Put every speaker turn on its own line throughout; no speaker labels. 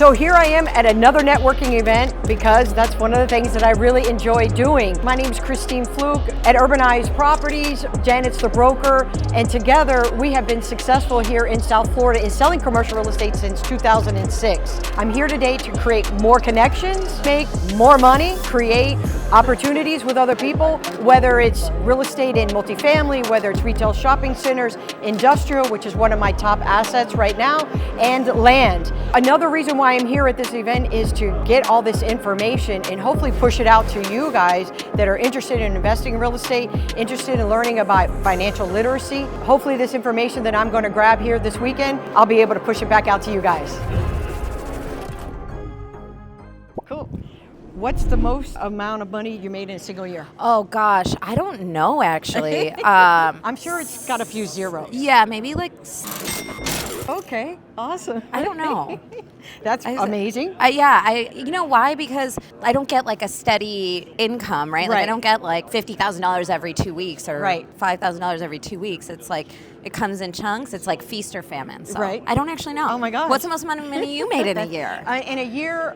So here I am at another networking event because that's one of the things that I really enjoy doing. My name is Kristine Flook at Urbanize Properties. Janet's the broker, and together we have been successful here in South Florida in selling commercial real estate since 2006. I'm here today to create more connections, make more money, create opportunities with other people, whether it's real estate in multifamily, whether it's retail shopping centers, industrial, which is one of my top assets right now, and land. Another reason why I'm here at this event is to get all this information and hopefully push it out to you guys that are interested in investing in real estate, interested in learning about financial literacy. Hopefully this information that I'm going to grab here this weekend, I'll be able to push it back out to you guys. Cool. What's the most amount of money you made in a single year?
Oh gosh, I don't know actually.
I'm sure it's got a few zeros.
Yeah, maybe like.
Okay, awesome.
I don't know.
That's amazing.
You know why? Because I don't get like a steady income, right? Like I don't get like $50,000 every 2 weeks or $5,000 every 2 weeks. It's like it comes in chunks. It's like feast or famine. So I don't actually know.
Oh my gosh.
What's the most amount of money you made in a year?
In a year,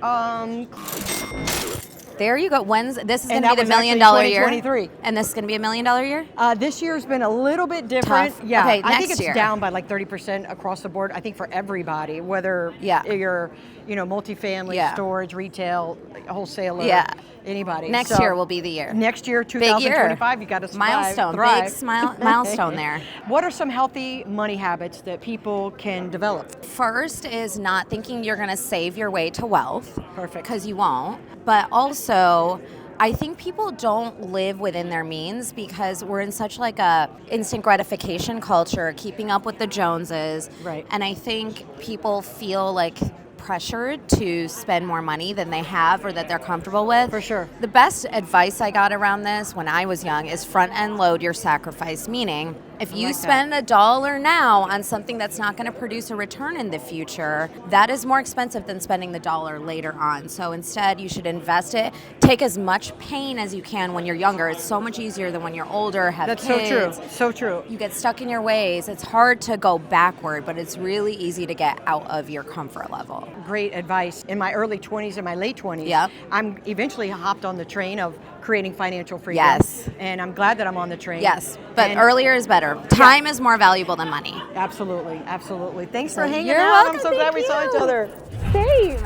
there you go. This is going to be the $1 million year? And this is going to be $1 million year?
This year's been a little bit different.
Tough.
Yeah,
okay,
I think it's
year.
down by like 30% across the board. I think for everybody, whether you're, multifamily, storage, retail, wholesaler, anybody.
Next year will be the year.
Next year, 2025, you got to survive,
Milestone,
thrive.
big milestone there.
What are some healthy money habits that people can develop?
First is not thinking you're going to save your way to wealth.
Perfect.
Because you won't. But also, I think people don't live within their means because we're in such like a instant gratification culture, keeping up with the Joneses.
Right.
And I think people feel like pressured to spend more money than they have or that they're comfortable with.
For sure.
The best advice I got around this when I was young is front end load your sacrifice, meaning if you spend $1 now on something that's not going to produce a return in the future, that is more expensive than spending the $1 later on. So instead, you should invest it. Take as much pain as you can when you're younger. It's so much easier than when you're older, have kids.
That's so true. So true.
You get stuck in your ways. It's hard to go backward, but it's really easy to get out of your comfort level.
Great advice. In my early 20s and my late 20s, I'm eventually hopped on the train of creating financial freedom.
Yes.
And I'm glad that I'm on the train.
Yes, but earlier is better. Time is more valuable than money.
Absolutely, absolutely. Thanks for hanging
You're
out.
welcome.
I'm so glad we saw each other.
Same.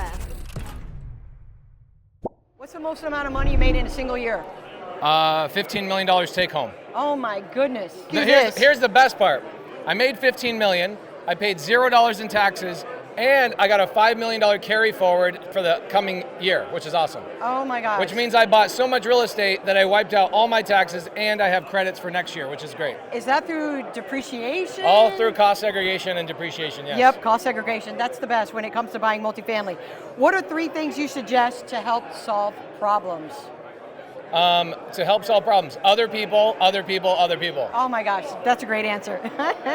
What's the most amount of money you made in a single year?
$15 million take home.
Oh my goodness.
Here's the best part. I made $15 million. I paid $0 in taxes. And I got a $5 million carry forward for the coming year, which is awesome.
Oh my gosh.
Which means I bought so much real estate that I wiped out all my taxes and I have credits for next year, which is great.
Is that through depreciation?
All through cost segregation and depreciation, yes.
Yep, cost segregation. That's the best when it comes to buying multifamily. What are 3 things you suggest to help solve problems?
To help solve problems. Other people, other people, other people.
Oh my gosh, that's a great answer.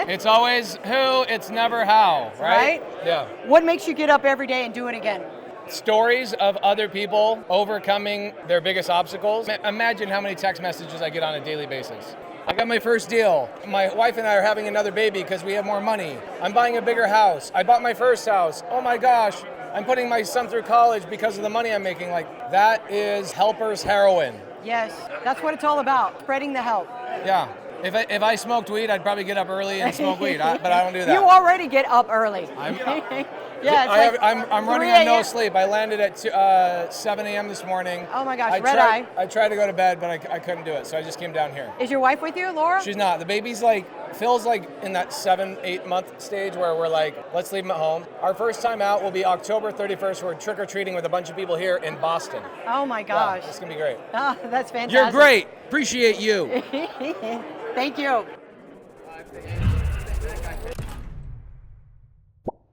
It's always who, it's never how, right? Yeah.
What makes you get up every day and do it again?
Stories of other people overcoming their biggest obstacles. Imagine how many text messages I get on a daily basis. I got my first deal. My wife and I are having another baby because we have more money. I'm buying a bigger house. I bought my first house. Oh my gosh. I'm putting my son through college because of the money I'm making. Like, that is helper's heroin.
Yes, that's what it's all about, spreading the help.
Yeah. If I smoked weed, I'd probably get up early and smoke weed, but I don't do that.
You already get up early.
I'm running on no sleep. I landed at 7 a.m. this morning.
Oh my gosh, red eye.
I tried to go to bed, but I couldn't do it, so I just came down here.
Is your wife with you, Laura?
She's not. The baby's Phil's in that 7-8 month stage where we're let's leave him at home. Our first time out will be October 31st. We're trick-or-treating with a bunch of people here in Boston.
Oh my gosh.
Yeah, it's going to be great.
Oh, that's fantastic.
You're great. Appreciate you.
Thank you.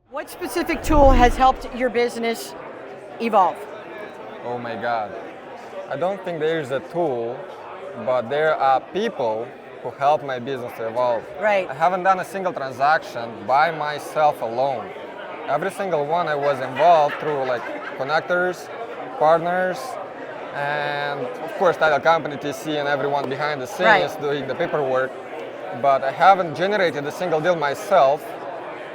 What specific tool has helped your business evolve?
Oh my God. I don't think there's a tool, but there are people who help my business evolve.
Right.
I haven't done a single transaction by myself alone. Every single one I was involved through connectors, partners, and of course title company, TC, and everyone behind the scenes doing the paperwork. But I haven't generated a single deal myself,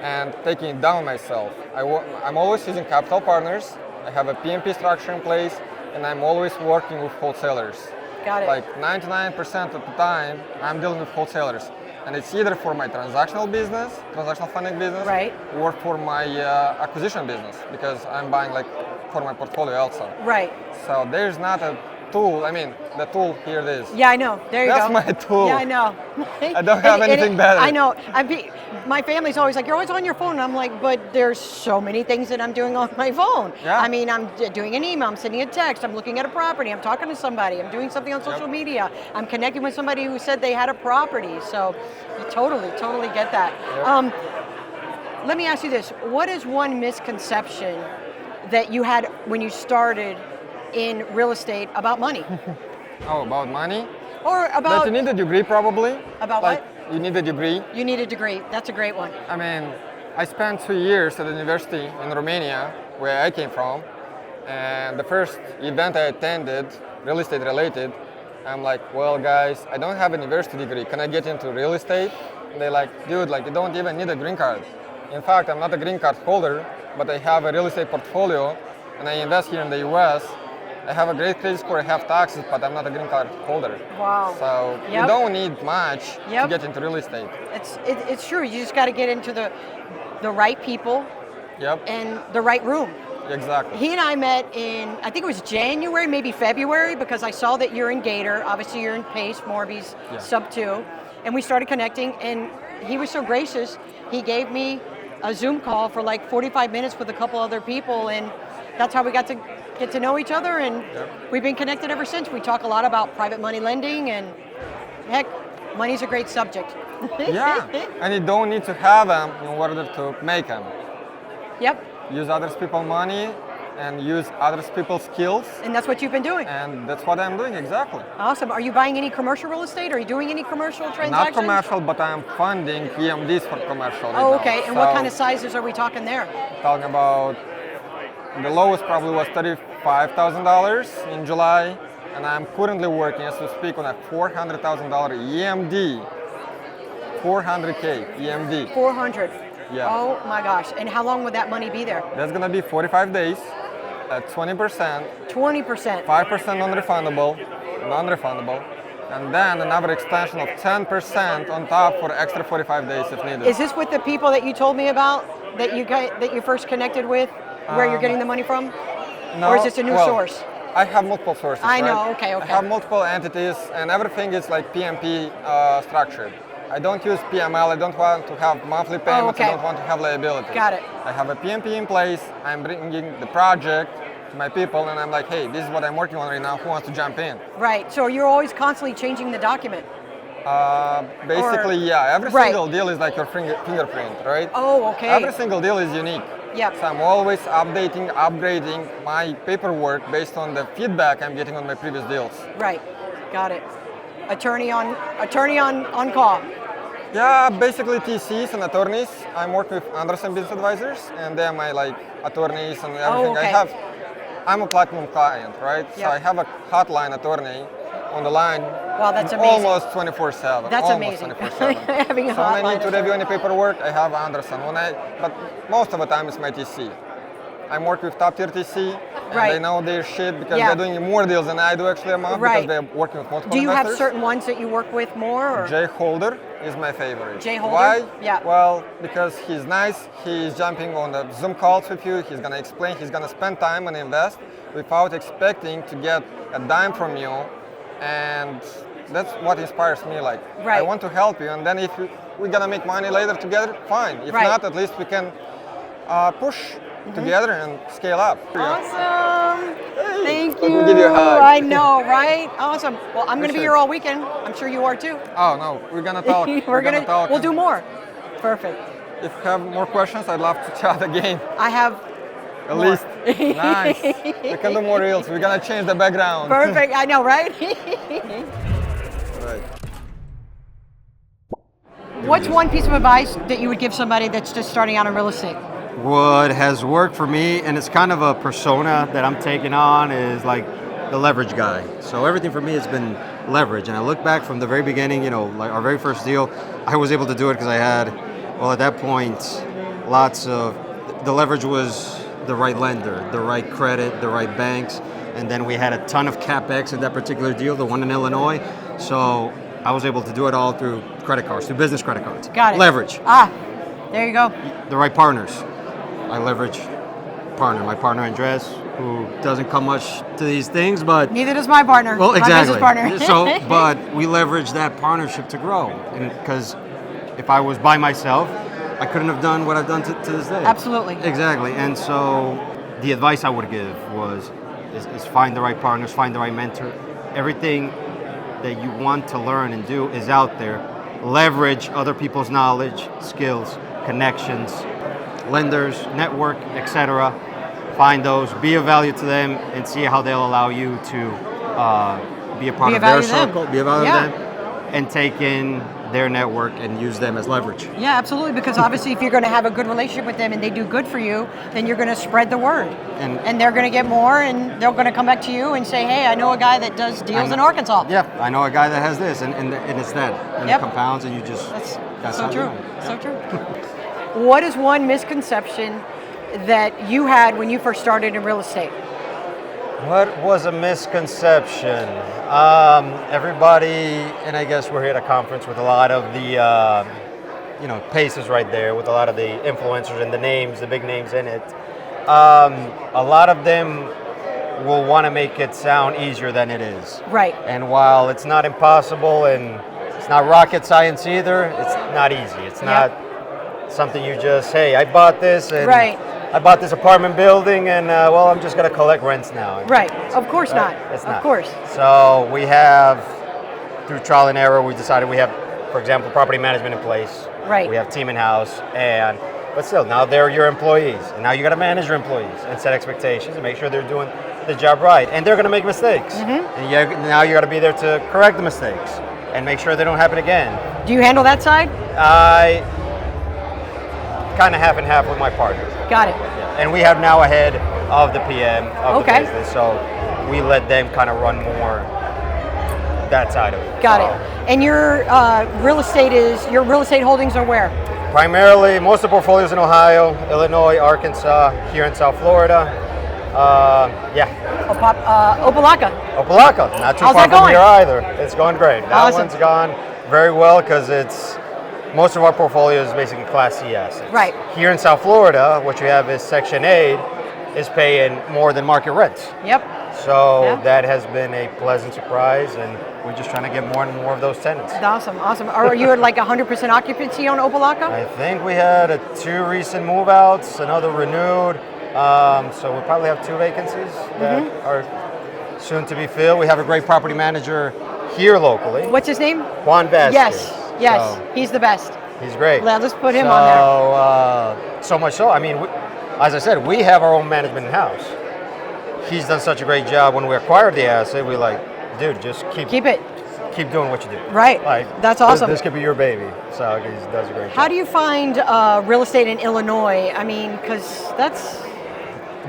and taking it down myself. I'm always using capital partners. I have a PMP structure in place, and I'm always working with wholesalers.
Got it.
Like 99% of the time, I'm dealing with wholesalers. And it's either for my transactional business, transactional funding business,
Right.
or for my acquisition business, because I'm buying like for my portfolio also.
Right.
So there's not a tool. I mean, the tool, here it is.
Yeah, I know. There you
That's
go.
my tool.
Yeah, I know.
I don't have anything better.
I know. My family's always like, you're always on your phone. And I'm like, but there's so many things that I'm doing on my phone.
Yeah.
I mean, I'm doing an email, I'm sending a text, I'm looking at a property, I'm talking to somebody, I'm doing something on social media, I'm connecting with somebody who said they had a property. So you totally get that.
Yep.
Let me ask you this. What is one misconception that you had when you started in real estate about money?
Oh, about money?
Or
That
about,
you need a degree probably.
About
like,
what?
You need a degree.
You need a degree. That's a great one.
I mean, I spent 2 years at the university in Romania, where I came from, and the first event I attended, real estate related, I'm like, well guys, I don't have a university degree, can I get into real estate? And they're like, dude, like you don't even need a green card. In fact, I'm not a green card holder, but I have a real estate portfolio, and I invest here in the US. I have a great credit score, I have taxes, but I'm not a green card holder.
Wow.
So
Yep.
you don't need much
Yep.
to get into real estate.
It's true. You just got to get into the right people
Yep,
and the right room.
exactly.
He and I met in, I think it was January, maybe February, because I saw that you're in Gator. Obviously, you're in Pace, Morby's,
Yeah.
Sub 2. And we started connecting, and he was so gracious. He gave me a Zoom call for like 45 minutes with a couple other people, and that's how we got to get to know each other, and
Yep.
we've been connected ever since. We talk a lot about private money lending, and heck, money's a great subject.
Yeah, and you don't need to have them in order to make them.
Yep,
Use others people's money and use others people's skills,
and that's what you've been doing.
and that's what I'm doing exactly.
Awesome. Are you buying any commercial real estate? Are you doing any commercial transactions?
Not commercial, but I'm funding PMDs for commercial right
Oh,
now.
okay. And what
So,
kind of sizes are we talking there?
Talking about the lowest probably was $35,000 in July, and I'm currently working as we speak on a $400,000 EMD. 400K EMD.
400.
Yeah.
Oh my gosh. And how long would that money be there?
That's gonna be 45 days at 20%.
20%.
5% non-refundable, and then another extension of 10% on top for extra 45 days if needed.
Is this with the people that you told me about that you first connected with, where you're getting the money from?
No,
Or is this a new
well,
source?
I have multiple sources.
I
right?
know, okay.
I have multiple entities, and everything is like PMP structured. I don't use PML. I don't want to have monthly payments.
okay.
I don't want to have liabilities.
Got it.
I have a PMP in place. I'm bringing the project to my people, and I'm like, hey, this is what I'm working on right now. Who wants to jump in?
Right. So you're always constantly changing the document.
Basically, yeah. Every
Right.
single deal is like your fingerprint, right?
Oh, okay.
Every single deal is unique.
Yep.
So I'm always updating, upgrading my paperwork based on the feedback I'm getting on my previous deals.
Right. Got it. Attorney on call.
Yeah, basically TCs and attorneys. I'm working with Anderson Business Advisors, and they're my like attorneys and everything.
okay.
I'm a platinum client, right?
Yep.
So I have a hotline attorney on the line.
Wow, that's amazing.
Almost 24/7.
That's
almost
amazing.
24/7.
Having a
So when I
hotline
need to
attorney.
review any paperwork, I have Anderson. But most of the time it's my TC. I'm working with top tier TC, and
Right.
they know their shit because
Yeah.
they're doing more deals than I do actually a month
Right.
because they're working with multiple
Do you have
investors.
certain ones that you work with more? Or?
Jay Holder is my favorite.
Jay Holder?
Why?
Yeah.
Well, because he's nice, he's jumping on the Zoom calls with you, he's gonna explain, he's gonna spend time and invest without expecting to get a dime from you, and that's what inspires me. Like, I
Right.
want to help you, and then if we're gonna make money later together, fine. If
Right.
not, at least we can push together and scale up.
Awesome. Thank
let
you.
me give you a hug.
I know, right? Awesome. Well, I'm going to be
Appreciate
here
it.
all weekend. I'm sure you are too.
Oh no, we're gonna talk.
We're gonna
talk.
we'll do more. Perfect.
If you have more questions, I'd love to chat again.
I have
At
more.
least. Nice. We can do more reels. We're gonna change the background.
Perfect. I know, right?
Right.
What's one piece of advice that you would give somebody that's just starting out in real estate?
What has worked for me, and it's kind of a persona that I'm taking on, is like the leverage guy. So everything for me has been leverage. And I look back from the very beginning, like our very first deal, I was able to do it because I had, well, at that point, The leverage was the right lender, the right credit, the right banks, and then we had a ton of CapEx in that particular deal, the one in Illinois. So I was able to do it all through credit cards, through business credit cards.
Got it.
Leverage.
There you go.
The right partners. I leverage my partner Andres, who doesn't come much to these things, but
Neither does my partner.
well, exactly.
My business partner.
So, but we leverage that partnership to grow, and because if I was by myself, I couldn't have done what I've done to this day.
Absolutely.
Exactly. And so the advice I would give is find the right partners, find the right mentor. Everything that you want to learn and do is out there. Leverage other people's knowledge, skills, connections, lenders, network, etc. Find those, be of value to them, and see how they'll allow you to be a part of their circle, be of value to them, and take in their network and use them as leverage.
Yeah, absolutely, because obviously if you're going to have a good relationship with them and they do good for you, then you're going to spread the word. And they're going to get more, and they're going to come back to you and say, hey, I know a guy that does deals in Arkansas.
Yeah, I know a guy that has this, and it's that. And it compounds, and you just... That's
so
how
true,
you do it.
so true. What is one misconception that you had when you first started in real estate?
What was a misconception? Everybody, and I guess we're here at a conference with a lot of the, Paces right there, with a lot of the influencers and the names, the big names in it. A lot of them will want to make it sound easier than it is.
Right.
And while it's not impossible and it's not rocket science either, it's not easy. It's not something you just, hey, I bought this and I bought this apartment building and, I'm just going to collect rents now.
Right. Of course not.
It's not.
Of course.
So we have, through trial and error, we decided we have, for example, property management in place.
Right.
We have team in-house, but still, now they're your employees. And now you got to manage your employees and set expectations and make sure they're doing the job right. And they're going to make mistakes. And now you got to be there to correct the mistakes and make sure they don't happen again.
Do you handle that side?
I kind of half and half with my partner.
Got it.
And we have now a head of the PM of the business, so we let them kind of run more that side of it.
Got it. And your real estate holdings are where?
Primarily, most of the portfolios in Ohio, Illinois, Arkansas, here in South Florida.
Opelika.
Opelika, not too far from here either. It's going great. That one's gone very well because most of our portfolio is basically Class C assets.
Right.
Here in South Florida, what you have is Section 8 is paying more than market rents.
Yep.
So that has been a pleasant surprise, and we're just trying to get more and more of those tenants.
Awesome. Are you at like 100% occupancy on Opelika?
I think we had 2 recent move-outs, another renewed. So we probably have 2 vacancies that are soon to be filled. We have a great property manager here locally.
What's his name?
Juan Vasquez.
Yes,
So,
he's the best.
he's great.
Let's put him on there.
So much so, I mean, as I said, we have our own management in-house. He's done such a great job. When we acquired the asset, we dude, just keep it. Keep doing what you do.
Right. That's awesome.
This could be your baby. So he does a great job.
How do you find real estate in Illinois? I mean, because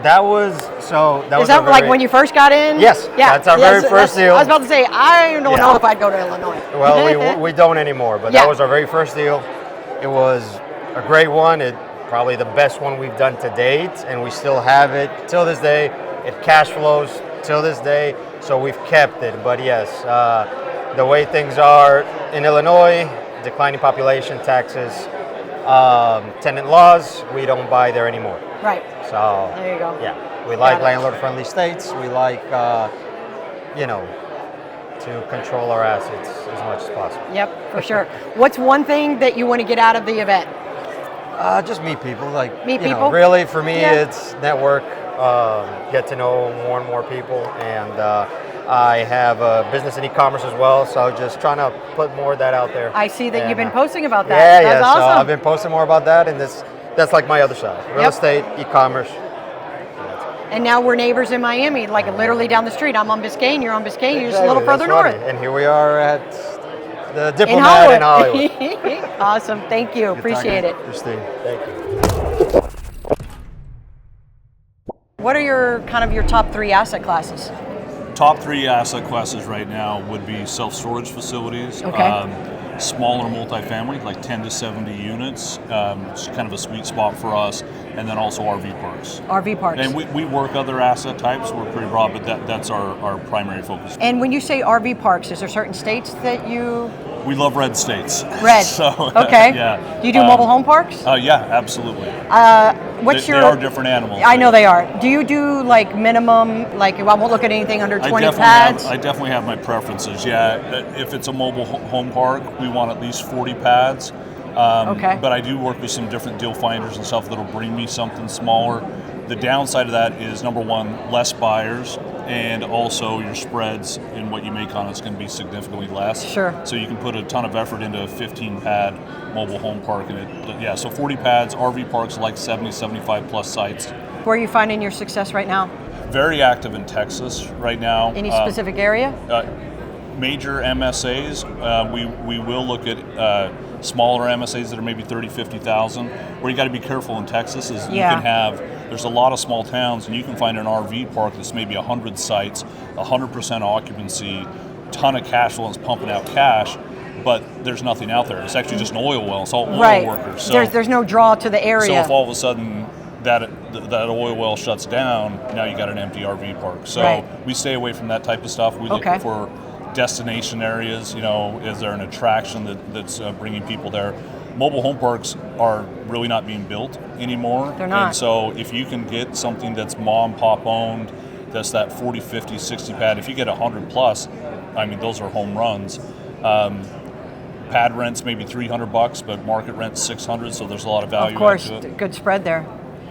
That was
like when you first got in?
Yes. Yeah. That's our very first deal.
I was about to say, I don't know if I'd go to Illinois.
Well, we don't anymore, but that was our very first deal. It was a great one. Probably the best one we've done to date, and we still have it till this day. It cash flows till this day, so we've kept it. But yes, the way things are in Illinois, declining population, taxes, tenant laws, we don't buy there anymore.
Right.
So
there you go.
Yeah, we like landlord-friendly states. We like, to control our assets as much as possible.
Yep, for sure. What's one thing that you want to get out of the event?
Just meet people.
Meet people?
Really, for me, it's network, get to know more and more people, and I have a business in e-commerce as well, so just trying to put more of that out there.
I see that you've been posting about that.
Yeah,
That's awesome.
So I've been posting more about that, and that's like my other side. Real estate, e-commerce.
And now we're neighbors in Miami, like literally down the street. I'm on Biscayne, you're on Biscayne, you're just a little further north.
And here we are at the Diplomat in Hollywood.
Awesome, thank you, appreciate it.
Kristine, thank you.
What are your top 3 asset classes?
Top 3 asset classes right now would be self-storage facilities.
Okay.
smaller multifamily, like 10 to 70 units. It's kind of a sweet spot for us. And then also RV parks.
RV parks.
And we work other asset types. We're pretty broad, but that's our primary focus.
And when you say RV parks, is there certain states that you...
We love red states.
Red.
So,
okay.
Yeah.
Do you do mobile home parks?
Yeah, absolutely.
What's
They are different animals.
I know they are. Do you do like minimum, like I won't look at anything under 20 pads?
I definitely have my preferences. Yeah, if it's a mobile home park, we want at least 40 pads.
Okay.
But I do work with some different deal finders and stuff that'll bring me something smaller. The downside of that is, number one, less buyers, and also your spreads in what you make on it's going to be significantly less.
Sure.
So you can put a ton of effort into a 15 pad mobile home park, and so 40 pads. RV parks like 70, 75 plus sites.
Where are you finding your success right now?
Very active in Texas right now.
Any specific area?
Major MSAs, we will look at smaller MSAs that are maybe 30, 50,000. Where you got to be careful in Texas is you can have, there's a lot of small towns and you can find an RV park that's maybe 100 sites, 100% occupancy, ton of cash flow, it's pumping out cash, but there's nothing out there. It's actually just an oil well, it's all oil workers. So,
there's no draw to the area.
So if all of a sudden that oil well shuts down, now you got an empty RV park. So we stay away from that type of stuff. We look for destination areas, is there an attraction that's bringing people there? Mobile home parks are really not being built anymore.
They're not.
And so if you can get something that's mom and pop owned, that's that 40, 50, 60 pad, if you get 100 plus, I mean, those are home runs. Pad rent's maybe $300, but market rent's 600, so there's a lot of value.
Of course,
to it.
good spread there.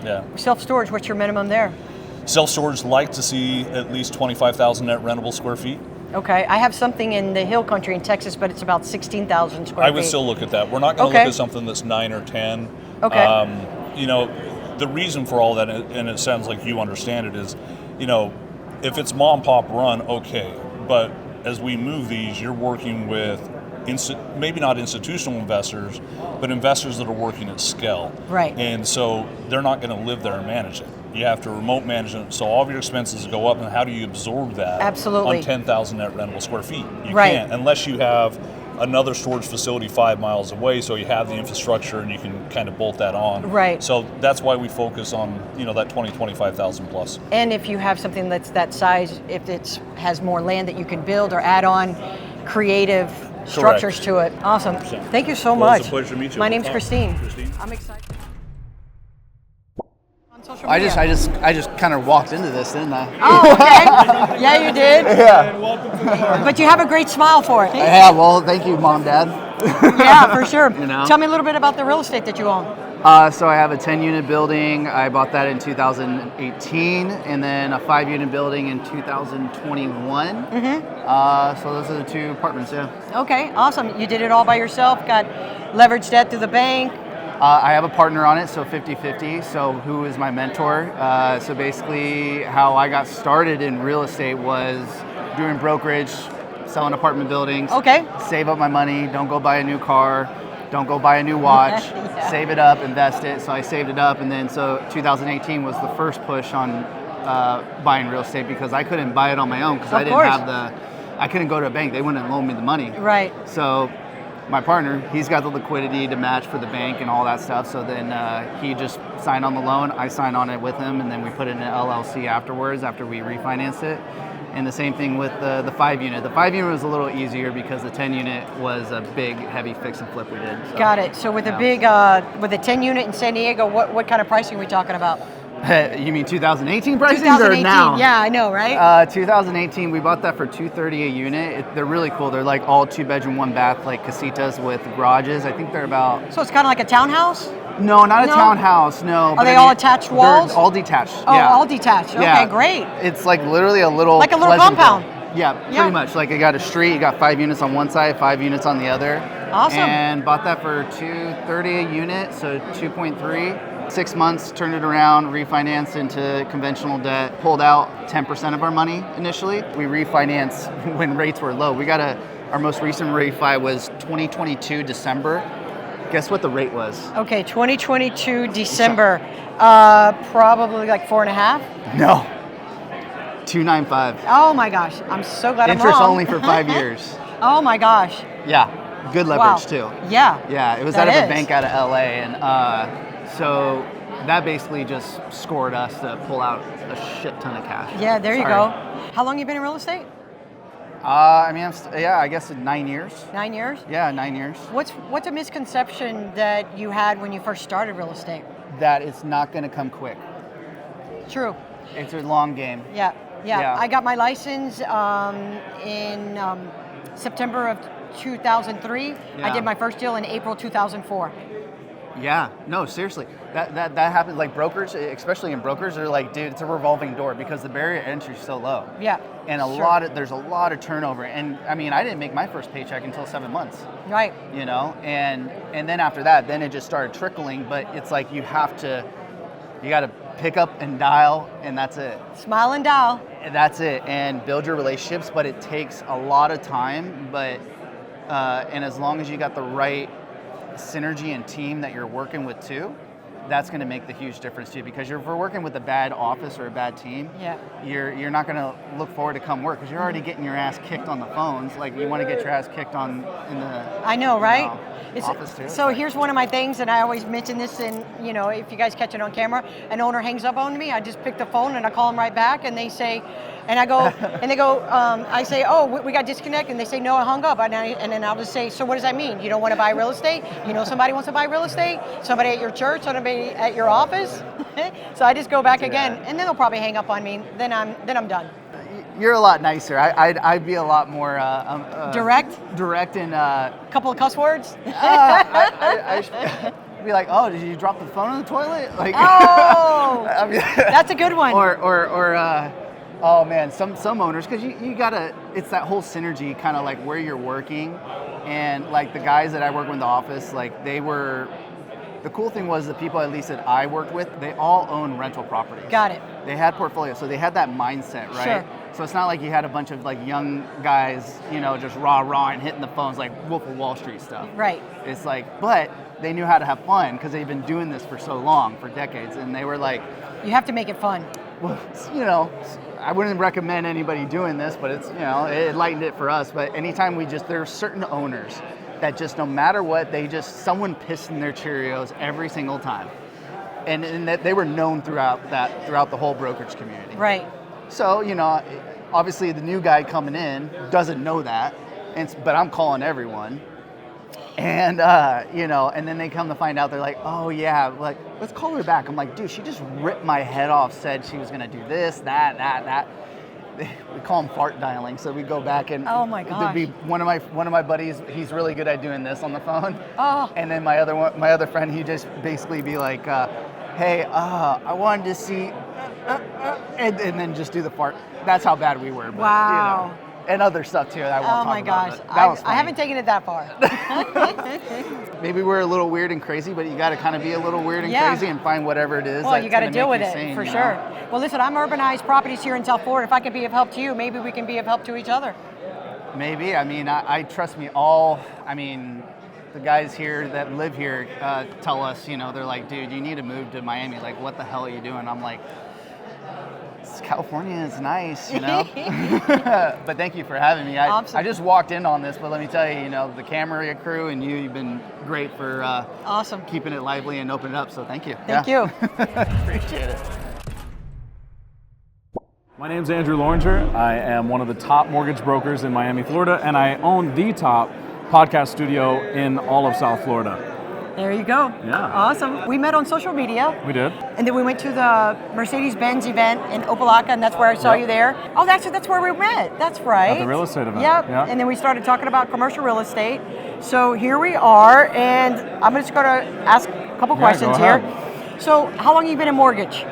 Yeah.
Self-storage, what's your minimum there?
Self-storage like to see at least 25,000 net rentable square feet.
Okay, I have something in the hill country in Texas, but it's about 16,000 square feet.
I would still look at that. We're not going to look at something that's 9 or 10.
Okay.
The reason for all that, and it sounds like you understand it, is, if it's mom and pop run, okay. But as we move these, you're working with maybe not institutional investors, but investors that are working at scale.
Right.
And so they're not going to live there and manage it. You have to remote manage it, so all of your expenses go up, and how do you absorb that
Absolutely.
on 10,000 net rentable square feet? You
Right.
can't, unless you have another storage facility 5 miles away, so you have the infrastructure and you can kind of bolt that on.
Right.
So that's why we focus on, that 20, 25,000 plus.
And if you have something that's that size, if it has more land that you can build or add on creative structures to it. Awesome. Thank you so much.
It's a pleasure to meet you.
My name's Kristine. I'm excited. On social
I
media.
just kind of walked into this, didn't I?
Oh, okay. Yeah, you did.
Yeah.
But you have a great smile for it.
Yeah. Well, thank you, Mom, Dad.
Yeah, for sure.
know?
Tell me a little bit about the real estate that you own.
So I have a 10-unit building. I bought that in 2018, and then a 5-unit building in 2021. So those are the 2 apartments. Yeah.
Okay, awesome. You did it all by yourself. Got leverage debt through the bank.
I have a partner on it, so 50-50, so who is my mentor. So basically how I got started in real estate was doing brokerage, selling apartment buildings.
Okay.
Save up my money, don't go buy a new car, don't go buy a new watch, save it up, invest it. So I saved it up, and then so 2018 was the first push on buying real estate, because I couldn't buy it on my own, because I didn't have I couldn't go to a bank, they wouldn't loan me the money.
Right.
So my partner, he's got the liquidity to match for the bank and all that stuff. So then he just signed on the loan. I signed on it with him, and then we put it in an LLC afterwards after we refinanced it. And the same thing with the 5-unit. The 5-unit was a little easier because the 10-unit was a big, heavy fix and flip we did. So,
Got it. So with a big, with a 10-unit in San Diego, what kind of pricing are we talking about?
You mean 2018 pricing
2018.
or now?
Yeah, I know, right?
2018, we bought that for $230 a unit. They're really cool. They're like all 2-bedroom, 1-bath, like casitas with garages. I think they're about...
So it's kind of like a townhouse?
No, not a townhouse, no.
Are they all attached walls?
They're all detached,
Oh,
yeah.
all detached. Okay,
Yeah.
great.
It's like literally a little...
Like a little
pleasant
compound.
building. Yeah, pretty much. Like, you got a street, you got 5 units on one side, 5 units on the other.
Awesome.
And bought that for $230 a unit, so 2.3. 6 months, turned it around, refinanced into conventional debt, pulled out 10% of our money initially. We refinanced when rates were low. Our most recent refi was 2022 December. Guess what the rate was?
Okay, 2022 December, probably like 4.5.
No, 295.
Oh my gosh, I'm so glad
Interest
I'm wrong.
only for 5 years.
Oh my gosh.
Yeah. Good leverage too.
Yeah.
Yeah, it was
That
out of a
is.
bank out of LA, and so that basically just scored us to pull out a shit ton of cash.
Yeah, there you
Sorry.
go. How long you been in real estate?
I mean, I guess 9 years.
9 years?
Yeah, 9 years.
What's a misconception that you had when you first started real estate?
That it's not going to come quick.
True.
It's a long game.
Yeah.
Yeah.
I got my license in September of 2003. I
Yeah.
did my first deal in April 2004.
Yeah, no, seriously. That happens. Like brokers, especially in brokers, are like, dude, it's a revolving door because the barrier to entry is so low.
Yeah.
And there's a lot of turnover. And I mean, I didn't make my first paycheck until 7 months.
Right.
You know, and then after that, then it just started trickling. But it's like you got to pick up and dial, and that's it.
Smile and dial.
That's it, and build your relationships. But it takes a lot of time. But and as long as you got the right synergy and team that you're working with too, that's going to make the huge difference too. Because if you're working with a bad office or a bad team,
Yeah.
you're not going to look forward to come work because you're already getting your ass kicked on the phones. Like you want to get your ass kicked in the.
I know, right?
Office too.
So here's one of my things, and I always mention this, and if you guys catch it on camera, an owner hangs up on me, I just pick the phone and I call them right back, and they say, and I go, I say, oh, we got disconnected, and they say, no, I hung up, and then I'll just say, so what does that mean? You don't want to buy real estate? You know somebody wants to buy real estate? Somebody at your church? Somebody at your office? So I just go back again, and then they'll probably hang up on me. Then I'm done.
You're a lot nicer. I'd be a lot more
Direct
and.
Couple of cuss words.
I'd be like, oh, did you drop the phone in the toilet? Like,
Oh,
I mean,
that's a good one.
Or oh man, some owners, because you gotta, it's that whole synergy, kind of like where you're working, and like the guys that I work with in the office, like the cool thing was the people at least that I worked with, they all own rental properties.
Got it.
They had portfolios, so they had that mindset, right?
Sure.
So it's not like you had a bunch of like young guys, just rah and hitting the phones like Wolf of Wall Street stuff.
Right.
It's like, but they knew how to have fun because they've been doing this for so long, for decades, and they were like,
You have to make it fun.
well, I wouldn't recommend anybody doing this, but it's, it lightened it for us. But anytime there are certain owners that just no matter what, someone pissed in their Cheerios every single time. And that they were known throughout the whole brokerage community.
Right.
So, obviously the new guy coming in doesn't know that, but I'm calling everyone. And, and then they come to find out, they're like, oh yeah, like, let's call her back. I'm like, dude, she just ripped my head off, said she was gonna do this, that. We call them fart dialing, so we go back and
Oh my gosh.
there'd be one of my buddies, he's really good at doing this on the phone.
Oh.
And then my other friend, he'd just basically be like, hey, I wanted to see, and then just do the fart. That's how bad we were. But,
Wow.
And other stuff too. That I won't
Oh
talk
my
about,
gosh.
but that was
I
funny.
haven't taken it that far.
Maybe we're a little weird and crazy, but you got to kind of be a little weird and
Yeah.
crazy and find whatever it is.
Well,
that's
you got to
gonna
deal
make
with
you
it
sane,
for
you
sure.
know?
Well, listen, I'm Urbanize Properties here in South Florida. If I can be of help to you, maybe we can be of help to each other.
Maybe. I mean, I trust me. The guys here that live here tell us, they're like, dude, you need to move to Miami. Like, what the hell are you doing? I'm like, California is nice, But thank you for having me.
Awesome.
I just walked in on this, but let me tell you, the camera crew and you've been great for
Awesome.
keeping it lively and opening it up. So thank you.
Thank you.
Appreciate it.
My name's Andrew Loringer. I am one of the top mortgage brokers in Miami, Florida, and I own the top podcast studio in all of South Florida.
There you go.
Yeah.
Awesome. We met on social media.
We did.
And then we went to the Mercedes-Benz event in Opelika, and that's where I saw
Yep.
you there. Oh, that's where we met. That's right.
At the real estate event.
Yep.
Yeah.
And then we started talking about commercial real estate. So here we are, and I'm just going to ask a couple questions
go
here.
ahead.
So how long have you been in mortgage?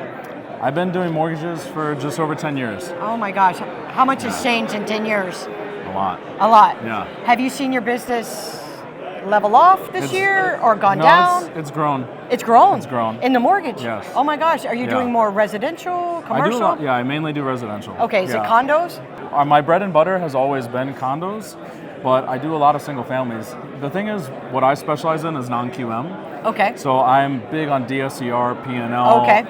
I've been doing mortgages for just over 10 years.
Oh my gosh. How much has changed in 10 years?
A lot.
A lot.
Yeah.
Have you seen your business level off this year or gone
No,
down?
it's grown.
It's grown?
It's grown.
In the mortgage?
Yes.
Oh my gosh. Are you
Yeah.
doing more residential, commercial?
I do a lot, yeah, I mainly do residential.
Okay, is
Yeah.
it condos?
My bread and butter has always been condos, but I do a lot of single families. The thing is, what I specialize in is non-QM.
Okay.
So I'm big on DSCR, P&L,
Okay.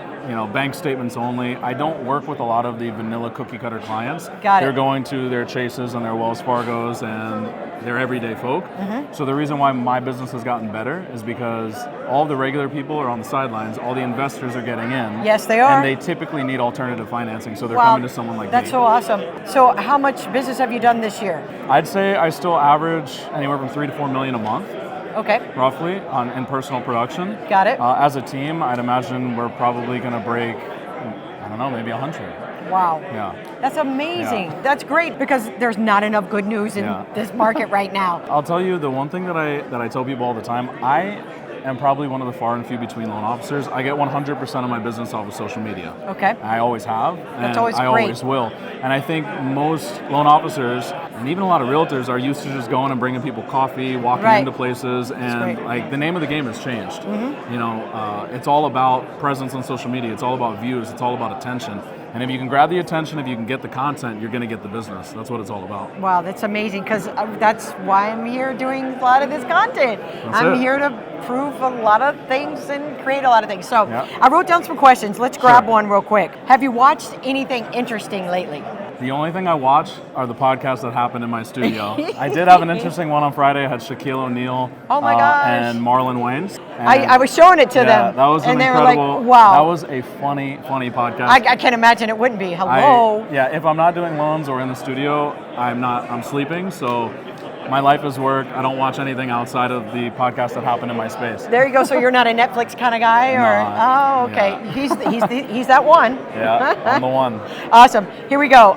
bank statements only. I don't work with a lot of the vanilla cookie cutter clients.
Got it.
They're going to their Chases and their Wells Fargos and they're everyday folk. So the reason why my business has gotten better is because all the regular people are on the sidelines, all the investors are getting in.
Yes, they are.
And they typically need alternative financing, so they're
Wow,
coming to someone like
that's
me.
so awesome. So how much business have you done this year?
I'd say I still average anywhere from 3 to 4 million a month.
Okay.
Roughly in personal production.
Got it.
As a team, I'd imagine we're probably going to break, I don't know, maybe 100.
Wow.
Yeah.
That's amazing.
Yeah.
That's great because there's not enough good news in
Yeah.
this market right now.
I'll tell you the one thing that I tell people all the time. I am probably one of the far and few between loan officers. I get 100% of my business off of social media.
Okay.
I always have, and
That's always
I
great.
always will. And I think most loan officers, and even a lot of realtors, are used to just going and bringing people coffee, walking
Right.
into places, and
great.
like the name of the game has changed. It's all about presence on social media. It's all about views. It's all about attention. And if you can grab the attention, if you can get the content, you're going to get the business. That's what it's all about.
Wow, that's amazing because that's why I'm here doing a lot of this content. I'm
it.
here to prove a lot of things and create a lot of things. So
Yeah.
I wrote down some questions. Let's grab
Sure.
one real quick. Have you watched anything interesting lately?
The only thing I watch are the podcasts that happen in my studio. I did have an interesting one on Friday. I had Shaquille O'Neal
Oh my gosh.
and Marlon Wayans.
I was showing it to
yeah,
them.
that was an
and they
incredible.
were like, wow.
That was a funny podcast.
I can't imagine it wouldn't be. Hello.
If I'm not doing loans or in the studio, I'm sleeping. So my life is work. I don't watch anything outside of the podcasts that happen in my space.
There you go. So you're not a Netflix kind of guy, or
No,
oh, okay.
yeah.
He's that one.
Yeah, I'm the one.
Awesome. Here we go.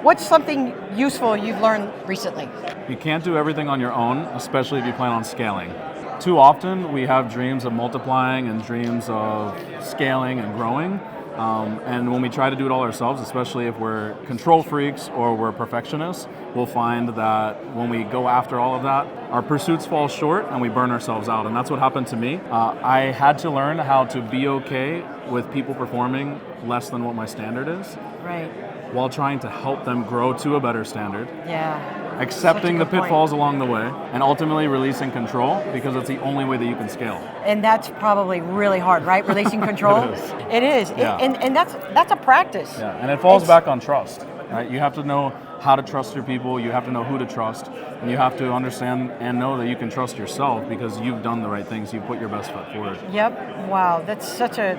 What's something useful you've learned recently?
You can't do everything on your own, especially if you plan on scaling. Too often we have dreams of multiplying and dreams of scaling and growing. And when we try to do it all ourselves, especially if we're control freaks or we're perfectionists, we'll find that when we go after all of that, our pursuits fall short and we burn ourselves out. And that's what happened to me. I had to learn how to be okay with people performing less than what my standard is,
Right.
while trying to help them grow to a better standard.
Yeah.
Accepting the
Such a good point.
pitfalls along the way, and ultimately releasing control, because it's the only way that you can scale.
And that's probably really hard, right? Releasing control.
It is.
It is.
Yeah.
And that's a practice.
Yeah, and it falls
It's-
back on trust, right? You have to know how to trust your people, you have to know who to trust, and you have to understand and know that you can trust yourself because you've done the right things, you've put your best foot forward.
Yep. Wow. That's such a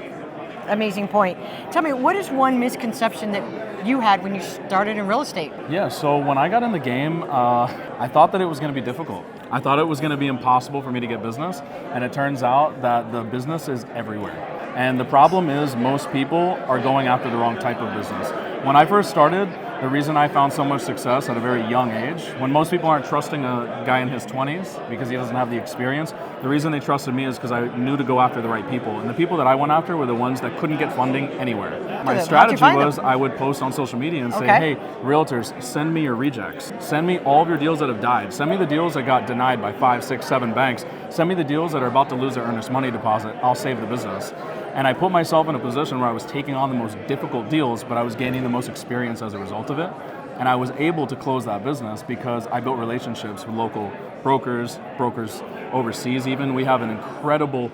amazing point. Tell me, what is one misconception that you had when you started in real estate?
Yeah, so when I got in the game, I thought that it was going to be difficult. I thought it was going to be impossible for me to get business, and it turns out that the business is everywhere. And the problem is most people are going after the wrong type of business. When I first started, the reason I found so much success at a very young age, when most people aren't trusting a guy in his 20s because he doesn't have the experience, the reason they trusted me is because I knew to go after the right people. And the people that I went after were the ones that couldn't get funding anywhere. My
How'd you
strategy
find them?
was I would post on social media and say,
Okay.
hey, realtors, send me your rejects. Send me all of your deals that have died. Send me the deals that got denied by 5, 6, 7 banks. Send me the deals that are about to lose their earnest money deposit. I'll save the business. And I put myself in a position where I was taking on the most difficult deals, but I was gaining the most experience as a result of it. And I was able to close that business because I built relationships with local brokers overseas even. We have an incredible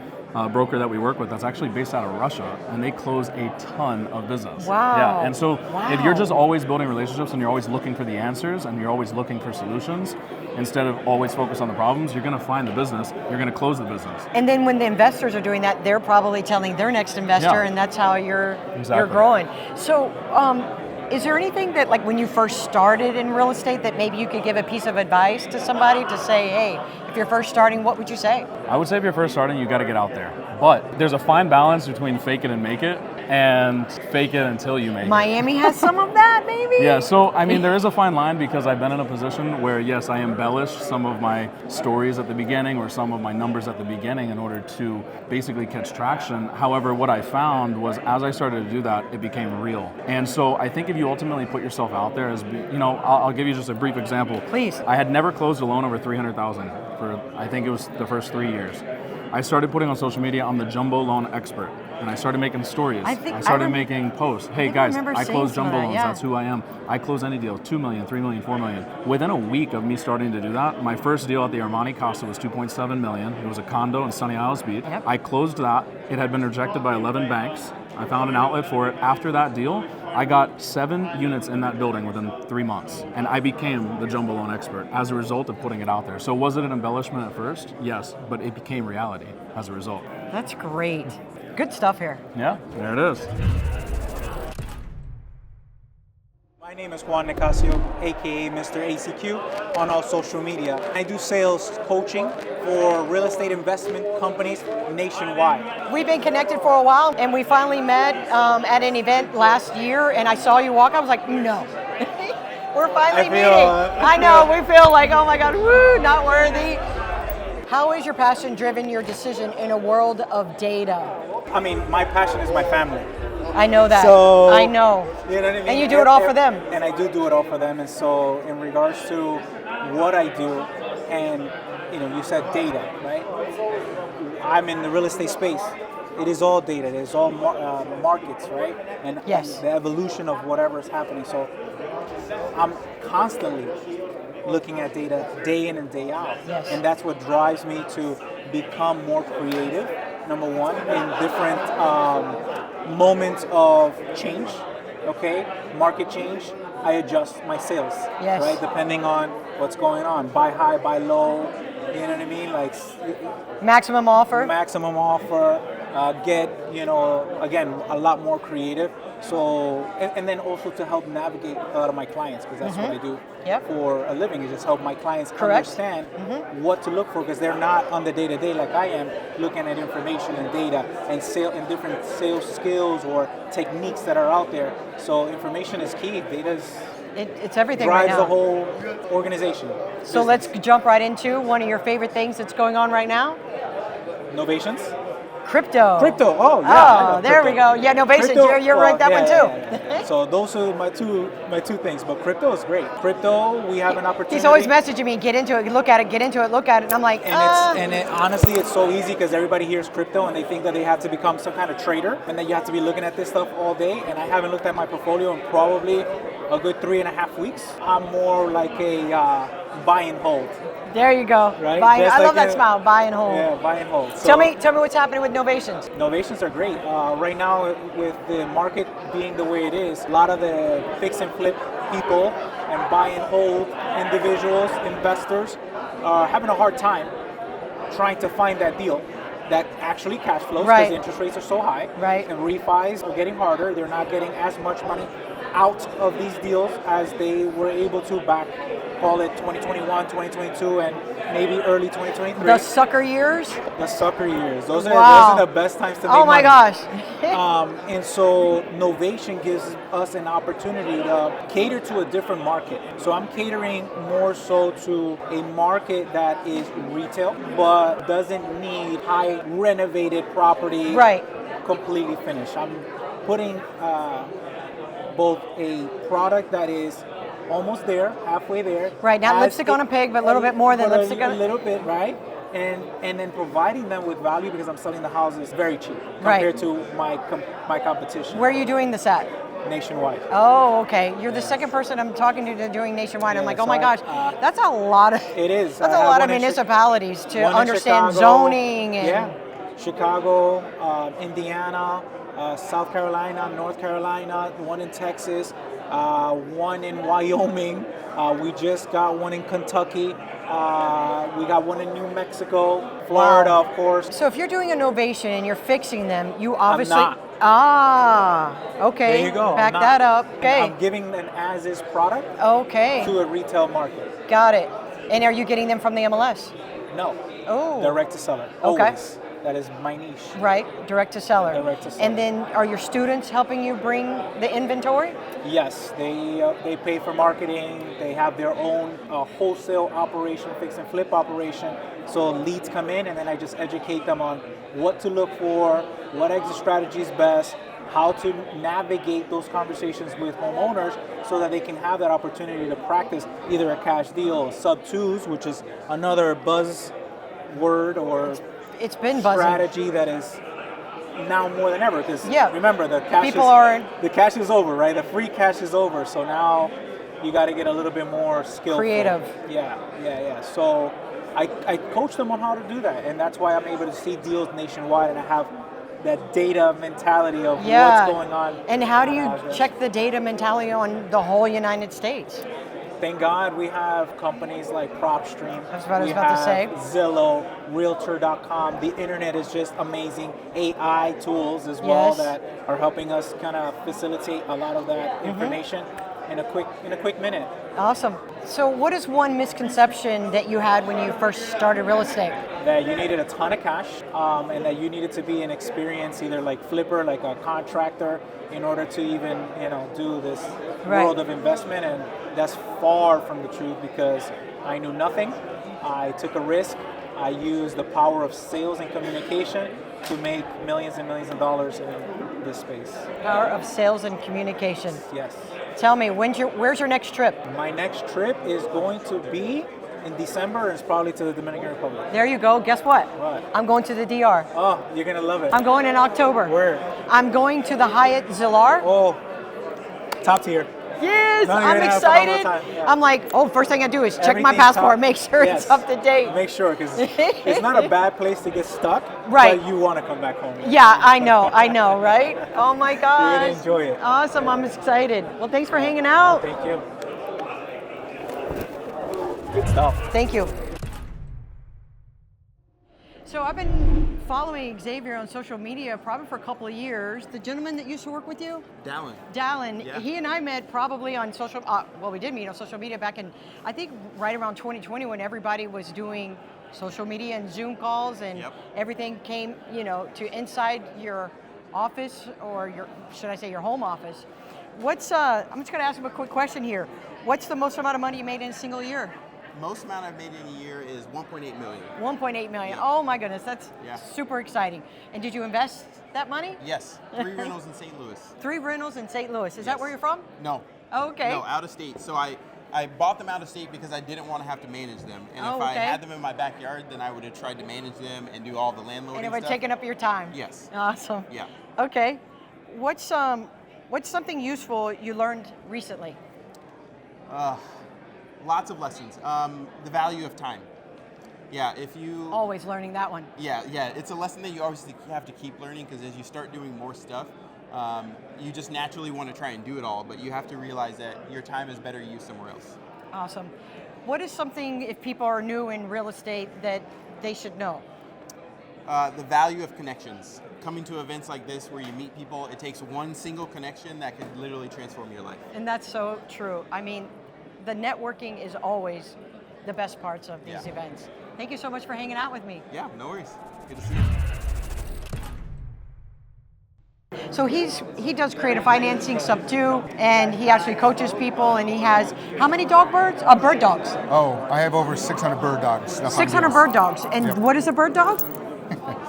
broker that we work with that's actually based out of Russia, and they close a ton of business.
Wow.
Yeah, and so if you're just
Wow.
always building relationships and you're always looking for the answers and you're always looking for solutions, instead of always focus on the problems, you're gonna find the business, you're gonna close the business.
And then when the investors are doing that, they're probably telling their next investor,
Yeah.
and that's how you're
Exactly.
growing. So, is there anything that, like, when you first started in real estate, that maybe you could give a piece of advice to somebody to say, hey, if you're first starting, what would you say?
I would say if you're first starting, you got to get out there. But there's a fine balance between fake it and make it, and fake it until you make it.
Miami has some of that, maybe?
Yeah, so I mean, there is a fine line because I've been in a position where, yes, I embellished some of my stories at the beginning or some of my numbers at the beginning in order to basically catch traction. However, what I found was as I started to do that, it became real. And so I think if you ultimately put yourself out there as, I'll give you just a brief example.
Please.
I had never closed a loan over $300,000 for, I think it was the first 3 years. I started putting on social media, I'm the jumbo loan expert. and I started making stories.
I think
I started
I rem-
making posts. Hey
think I
guys,
remember
I
seeing
close
some of
jumbo
that,
loans.
yeah.
That's who I am. I close any deal, 2 million, 3 million, 4 million. Within a week of me starting to do that, my first deal at the Armani Costa was 2.7 million. It was a condo in Sunny Isles Beach.
Yep.
I closed that. It had been rejected by 11 banks. I found an outlet for it. After that deal, I got 7 units in that building within 3 months, and I became the jumbo loan expert as a result of putting it out there. So was it an embellishment at first? Yes, but it became reality as a result.
That's great. Good stuff here.
Yeah, there it is.
My name is Juan Nicasio, aka Mr. ACQ, on all social media. I do sales coaching for real estate investment companies nationwide.
We've been connected for a while, and we finally met at an event last year, and I saw you walk. I was like, no. We're finally meeting. I know, we feel like, oh my God, woo, not worthy. How has your passion driven your decision in a world of data?
I mean, my passion is my family.
I know that.
So,
I know.
You know what I mean?
And you do it all for them.
And I do it all for them. And so, in regards to what I do, and you said data, right? I'm in the real estate space. It is all data. It is all markets, right? And,
Yes.
and the evolution of whatever is happening. So, I'm constantly looking at data day in and day out.
Yes.
And that's what drives me to become more creative, number one, in different moments of change, okay? Market change, I adjust my sales,
Yes.
right? Depending on what's going on. Buy high, buy low, you know what I mean? Like
Maximum offer.
maximum offer, get, again, a lot more creative. So, and then also to help navigate a lot of my clients, because that's what I do
Yep.
for a living, is just help my clients
Correct.
understand what to look for, because they're not on the day-to-day like I am, looking at information and data and different sales skills or techniques that are out there. So information is key. Data
It's everything right
drives
now.
the whole organization.
So let's jump right into one of your favorite things that's going on right now.
Novations.
Crypto.
Crypto. Oh yeah. I
Oh,
know
there
crypto.
we go. Yeah, Novations.
Crypto,
You're right that
yeah,
one too.
yeah. So those are my two things. But crypto is great. Crypto, we have an opportunity.
He's always messaging me, get into it, look at it, get into it, look at it. And I'm like,
Honestly, it's so easy because everybody hears crypto and they think that they have to become some kind of trader and that you have to be looking at this stuff all day. And I haven't looked at my portfolio in probably a good 3.5 weeks. I'm more like a buy and hold.
there you go.
Right?
Buy,
Just
I love
like
that smile, buy and hold.
Yeah, buy and hold. So,
Tell me what's happening with Novations.
Novations are great. Right now, with the market being the way it is, a lot of the fix and flip people and buy and hold individuals, investors, are having a hard time trying to find that deal that actually cash flows, because
Right.
interest rates are so high.
Right.
And refis are getting harder. They're not getting as much money out of these deals as they were able to back, call it 2021, 2022, and maybe early 2023.
The sucker years.
The sucker years. Those
Wow.
are the best times to make
Oh my
money.
gosh.
And so Novation gives us an opportunity to cater to a different market. So I'm catering more so to a market that is retail, but doesn't need high renovated property,
Right.
completely finished. I'm putting both a product that is almost there, halfway there.
Right, not
as
lipstick on a pig, but a little bit more than
but
lipstick on
a little bit, right? And then providing them with value, because I'm selling the houses very cheap
Right.
compared to my competition
Where are you doing this at?
nationwide.
Oh, okay. You're the second person I'm talking to doing nationwide. I'm
Yeah,
like, oh
so
my
I-
gosh, that's a lot of.
It is.
That's
I
a
have
lot of
one in
municipalities to
one in
understand
Chicago,
zoning and.
yeah, Chicago, Indiana, South Carolina, North Carolina, one in Texas, one in Wyoming. We just got one in Kentucky. We got one in New Mexico, Florida,
Wow.
of course.
So if you're doing a novation and you're fixing them, you obviously.
not.
Okay.
There you go.
Back
I'm
that
not-
up. Okay.
I'm giving an as-is product
Okay.
to a retail market.
Got it. And are you getting them from the MLS?
No.
Oh.
Direct to seller.
Okay.
Always. That is my niche.
Right. Direct to seller.
Direct to seller.
And then are your students helping you bring the inventory?
Yes, they pay for marketing. They have their own wholesale operation, fix and flip operation. So leads come in, and then I just educate them on what to look for, what exit strategy is best, how to navigate those conversations with homeowners so that they can have that opportunity to practice either a cash deal, sub-twos, which is another buzz word or
It's been buzzing.
strategy that is now more than ever, because
Yeah.
remember the cash
People are-
the cash is over, right? The free cash is over. So now you got to get a little bit more skillful.
Creative.
Yeah. So I coach them on how to do that, and that's why I'm able to see deals nationwide, and I have that data mentality of what's going on.
And how do you
on average.
check the data mentality on the whole United States?
Thank God we have companies like PropStream.
That's what I was
we
about to say.
have Zillow, Realtor.com. The internet is just amazing. AI tools as well
Yes.
that are helping us kind of facilitate a lot of that
Mm-hmm.
information in a quick minute.
Awesome. So what is one misconception that you had when you first started real estate?
That you needed a ton of cash, and that you needed to be an experienced either like flipper, like a contractor, in order to even do this
Right.
world of investment. And that's far from the truth, because I knew nothing. I took a risk. I used the power of sales and communication to make millions and millions of dollars in this space.
Power of sales and communication.
Yes.
Tell me, where's your next trip?
My next trip is going to be in December, and it's probably to the Dominican Republic.
There you go. Guess what?
What?
I'm going to the DR.
Oh, you're gonna love it.
I'm going in October.
Where?
I'm going to the Hyatt Zilar.
Oh, top tier.
Yes,
No, you're
I'm
gonna have a phenomenal
excited.
time, yeah.
I'm like, first thing I do is check my
Everything's
passport,
top.
make sure
Yes.
it's up to date.
Make sure, because it's not a bad place to get stuck,
Right.
but you want to come back home.
Yeah, I know, right? Oh my gosh.
You're gonna enjoy it.
Awesome, I'm excited. Well, thanks for hanging out.
Thank you. Good stuff.
Thank you. So I've been following Xavier on social media probably for a couple of years. The gentleman that used to work with you? Dallin.
Yeah.
He and I met probably on social, we did meet on social media back in, I think right around 2020 when everybody was doing social media and Zoom calls and
Yep.
everything came, to inside your office or should I say your home office. I'm just gonna ask him a quick question here. What's the most amount of money you made in a single year?
Most amount I've made in a year is 1.8 million.
1.8 million.
Yeah.
Oh my goodness, that's
Yeah.
super exciting. And did you invest that money?
Yes, 3 rentals in St. Louis.
3 rentals in St. Louis. Is that
Yes.
where you're from?
No.
Oh, okay.
No, out of state. So I bought them out of state because I didn't want to have to manage them. And
Oh,
if I
okay.
had them in my backyard, then I would have tried to manage them and do all the landlording
And it would have
stuff.
taken up your time.
Yes.
Awesome.
Yeah.
Okay. What's something useful you learned recently?
Lots of lessons. The value of time. Yeah, if you...
Always learning that one.
Yeah, it's a lesson that you always have to keep learning, because as you start doing more stuff, you just naturally want to try and do it all, but you have to realize that your time is better used somewhere else.
Awesome. What is something, if people are new in real estate, that they should know?
The value of connections. Coming to events like this where you meet people, it takes one single connection that can literally transform your life.
And that's so true. I mean, the networking is always the best parts of these
Yeah.
events. Thank you so much for hanging out with me.
Yeah, no worries. Good to see you.
So he does creative financing stuff too, and he actually coaches people, and he has how many bird dogs?
Oh, I have over 600 bird dogs. That's
600 bird dogs. And
Yep.
what is a bird dog?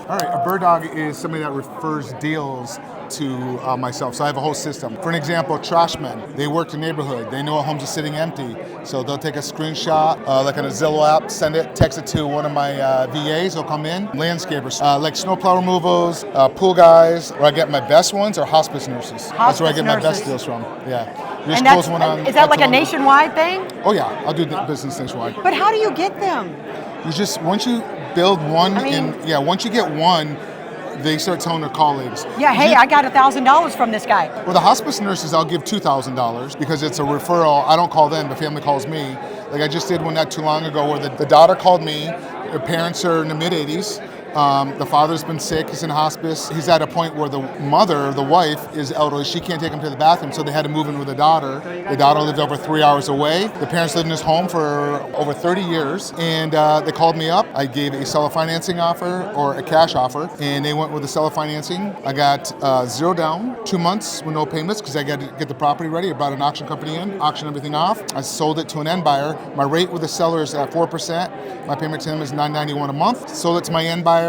All right, a bird dog is somebody that refers deals to myself. So I have a whole system. For an example, trash men. They work the neighborhood. They know a homes are sitting empty. So they'll take a screenshot, like on a Zillow app, send it, text it to one of my VAs. They'll come in. Landscapers, like snowplow removals, pool guys. Where I get my best ones are hospice nurses. That's where I get my best deals from. Yeah. We just
And
closed one on.
is that like a
Tulum.
nationwide thing?
Oh yeah, I'll do the business nationwide.
But how do you get them?
You just, once you build one, once you get one, they start telling their colleagues.
Yeah, hey, I got $1,000 from this guy.
Well, the hospice nurses, I'll give $2,000 because it's a referral. I don't call them, the family calls me. Like I just did one not too long ago where the daughter called me, her parents are in the mid-80s. The father's been sick, he's in hospice. He's at a point where the mother, the wife, is elderly. She can't take him to the bathroom, so they had to move in with the daughter. The daughter lived over 3 hours away. The parents lived in his home for over 30 years, and they called me up. I gave a seller financing offer or a cash offer, and they went with the seller financing. I got 0 down, 2 months with no payments because I got to get the property ready. I brought an auction company in, auctioned everything off. I sold it to an end buyer. My rate with the seller is at 4%. My payment to him is $991 a month. Sold it to my end buyer.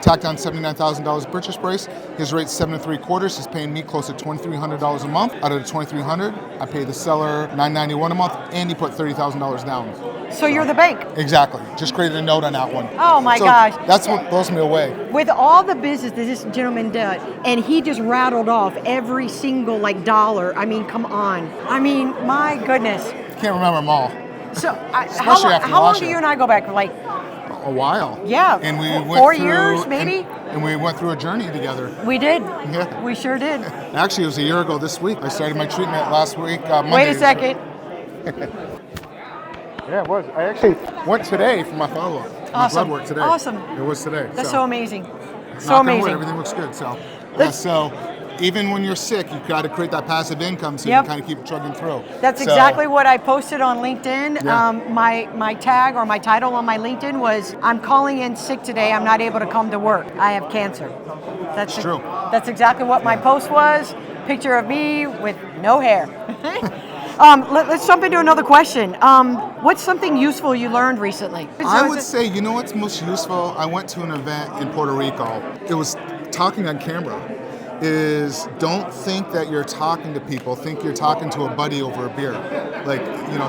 Tacked on $79,000 purchase price. His rate's 7 3/4. He's paying me close to $2,300 a month. Out of the $2,300, I pay the seller $991 a month, and he put $30,000 down.
So you're the bank.
Exactly. Just created a note on that one.
Oh my
So
gosh.
That's what blows me away.
With all the business that this gentleman did, and he just rattled off every single like dollar. I mean, come on. I mean, my goodness.
Can't remember them all.
So
Especially after
how long
last
do
year.
you and I go back? Like
A while.
Yeah.
And we went
4
through,
years, maybe?
And we went through a journey together.
we did.
Yeah.
We sure did.
Actually, it was a year ago this week. I started my treatment last week. Monday.
Wait a second.
Yeah, it was. I actually went today for my follow-up. My
Awesome.
blood work today.
Awesome.
It was today.
That's so amazing. So
knock on wood,
amazing.
everything looks good. So, yeah, so even when you're sick, you got to create that passive income so you
Yep.
can kind of keep chugging through.
That's
So,
exactly what I posted on LinkedIn.
Yeah.
My tag or my title on my LinkedIn was, I'm calling in sick today. I'm not able to come to work. I have cancer. That's
true.
That's exactly what my post was. Picture of me with no hair. Let's jump into another question. What's something useful you learned recently?
I would say, you know what's most useful? I went to an event in Puerto Rico. It was talking on camera. Is don't think that you're talking to people. Think you're talking to a buddy over a beer. Like,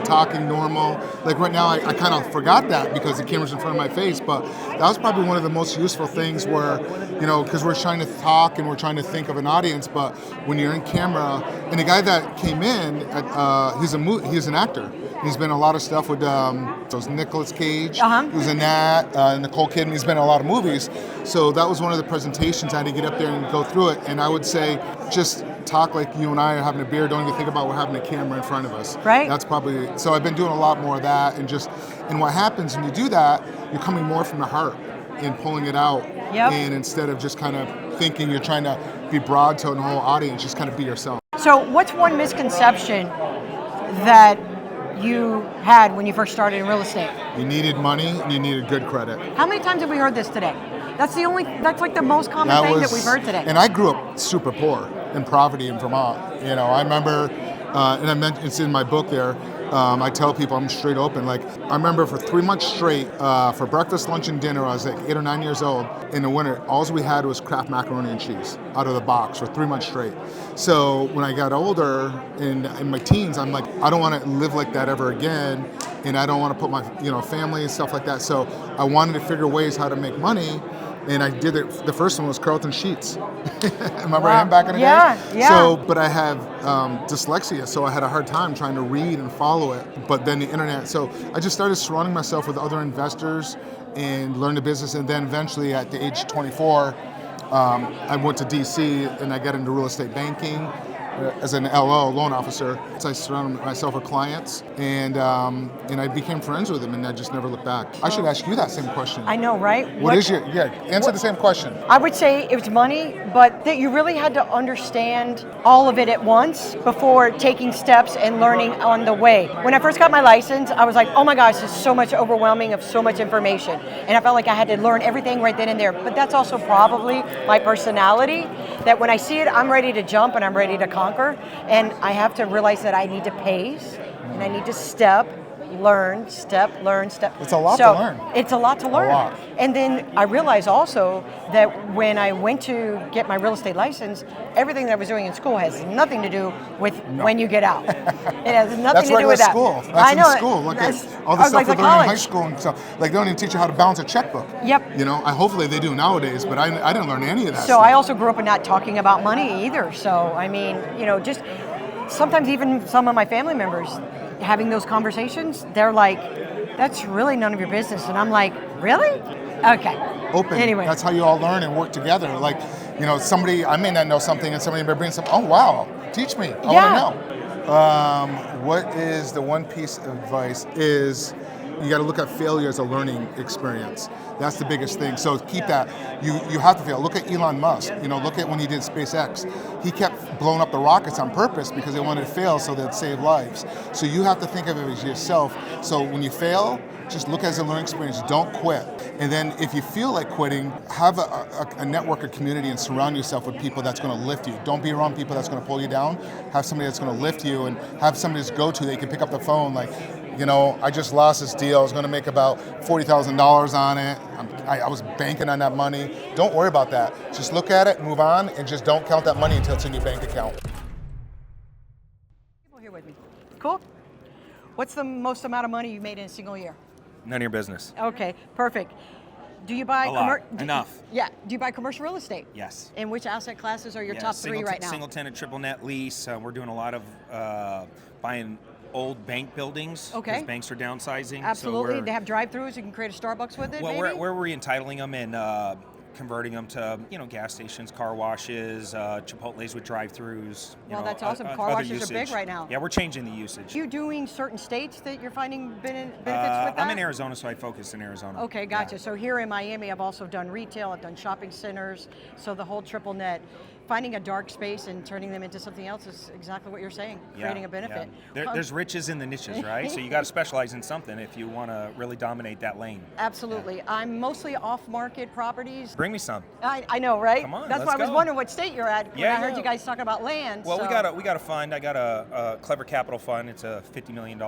talking normal. Like right now, I kind of forgot that because the camera's in front of my face, but that was probably one of the most useful things where, because we're trying to talk and we're trying to think of an audience, but when you're in camera, and the guy that came in, he's an actor. He's been in a lot of stuff with Nicolas Cage.
Uh-huh.
He was in that, Nicole Kidman. He's been in a lot of movies. So that was one of the presentations. I had to get up there and go through it. And I would say, just talk like you and I are having a beer. Don't even think about we're having a camera in front of us.
Right.
That's probably, so I've been doing a lot more of that. And what happens when you do that, you're coming more from the heart and pulling it out.
Yep.
And instead of just kind of thinking you're trying to be broad to the whole audience, just kind of be yourself.
So what's one misconception that you had when you first started in real estate?
You needed money and you needed good credit.
How many times have we heard this today? That's like the most common thing that we've heard today.
And I grew up super poor in poverty in Vermont. I remember, and I mentioned it's in my book there. I tell people I'm straight open. Like I remember for 3 months straight, for breakfast, lunch, and dinner, I was like 8 or 9 years old. In the winter, all we had was Kraft macaroni and cheese out of the box for 3 months straight. So when I got older in my teens, I'm like, I don't want to live like that ever again, and I don't want to put my family and stuff like that. So I wanted to figure ways how to make money. And I did it. The first one was Carlton Sheets. Remember him back in the day?
Yeah.
So, but I have dyslexia, so I had a hard time trying to read and follow it. But then the internet. So I just started surrounding myself with other investors and learned the business. And then eventually, at the age of 24, I went to DC and I got into real estate banking as an LO, loan officer. So I surrounded myself with clients, and I became friends with them, and I just never looked back. I should ask you that same question.
I know, right?
Answer the same question.
I would say it was money, but that you really had to understand all of it at once before taking steps and learning on the way. When I first got my license, I was like, oh my gosh, there's so much overwhelming of so much information. And I felt like I had to learn everything right then and there. But that's also probably my personality, that when I see it, I'm ready to jump and I'm ready to conquer. And I have to realize that I need to pace and I need to step, learn, step.
It's a lot to learn.
It's a lot to learn.
A lot.
And then I realized also that when I went to get my real estate license, everything that I was doing in school has nothing to do with when you get out. It has nothing to do with that.
School. That's
I know.
in school. Look at all the
I was
stuff
like
we
the
learn in high
college.
school and stuff. Like they don't even teach you how to balance a checkbook.
Yep.
Hopefully they do nowadays, but I didn't learn any of that
So
stuff.
I also grew up not talking about money either. So I mean, just sometimes even some of my family members having those conversations, they're like, that's really none of your business. And I'm like, really? Okay.
Open.
Anyway.
That's how you all learn and work together. Like, somebody, I may not know something and somebody may bring something, oh wow, teach me. I want to know. What is the one piece of advice is you got to look at failure as a learning experience. That's the biggest thing. So keep that. You have to fail. Look at Elon Musk. Look at when he did SpaceX. He kept blowing up the rockets on purpose because they wanted to fail so they'd save lives. So you have to think of it as yourself. So when you fail, just look as a learning experience. Don't quit. And then if you feel like quitting, have a network or community and surround yourself with people that's going to lift you. Don't be around people that's going to pull you down. Have somebody that's going to lift you and have somebody to go to that you can pick up the phone like, I just lost this deal. I was going to make about $40,000 on it. I was banking on that money. Don't worry about that. Just look at it, move on, and just don't count that money until it's in your bank account.
People here with me. Cool. What's the most amount of money you made in a single year?
None of your business.
Okay, perfect. Do you buy
A lot. Enough.
Yeah. Do you buy commercial real estate?
Yes.
And which asset classes are your top three right now?
Single tenant, triple net lease. We're doing a lot of buying old bank buildings.
Okay.
Because banks are downsizing.
Absolutely.
So
they have drive-throughs. You can create a Starbucks with it.
well,
maybe?
we're re-entitling them and converting them to gas stations, car washes, Chipotle's with drive-throughs.
Well, that's awesome. Car washes are big right now.
Yeah, we're changing the usage.
Are you doing certain states that you're finding benefits with that?
I'm in Arizona, so I focus in Arizona.
Okay, gotcha.
Yeah.
So here in Miami, I've also done retail, I've done shopping centers, so the whole triple net. Finding a dark space and turning them into something else is exactly what you're saying, creating a benefit.
Yeah. There's riches in the niches, right? So you got to specialize in something if you want to really dominate that lane.
Absolutely.
Yeah.
I'm mostly off-market properties.
Bring me some.
I know, right?
Come on,
That's why I was wondering what state you're at when I heard you guys talking about land.
Well,
so.
we got a fund. I got a Clever Capital fund. It's a $50 million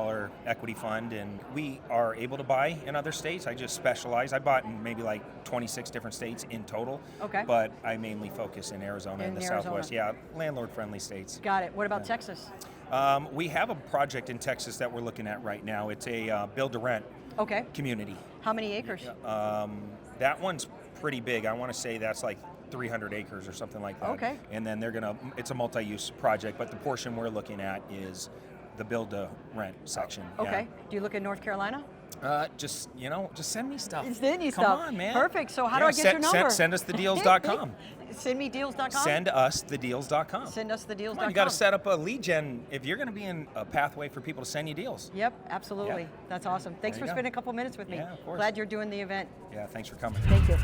equity fund, and we are able to buy in other states. I just specialize. I bought in maybe like 26 different states in total.
Okay.
But I mainly focus in Arizona and the Southwest. Yeah, landlord-friendly states.
Got it. What about Texas?
We have a project in Texas that we're looking at right now. It's a build-to-rent community.
How many acres?
That one's pretty big. I want to say that's like 300 acres or something like that.
Okay.
And then it's a multi-use project, but the portion we're looking at is the build-to-rent section.
Okay. Do you look at North Carolina?
Just send me stuff.
Send you
Come
stuff.
on, man.
Perfect. So how do I get your number?
Send us the deals.com.
Send me deals.com?
Send us the deals.com.
Send us the deals.com.
Come on, you got to set up a lead gen if you're going to be in a pathway for people to send you deals.
Yep, absolutely.
Yeah.
That's awesome. Thanks for spending a couple minutes with me.
Yeah, of course.
Glad you're doing the event.
Yeah, thanks for coming.
Thank you.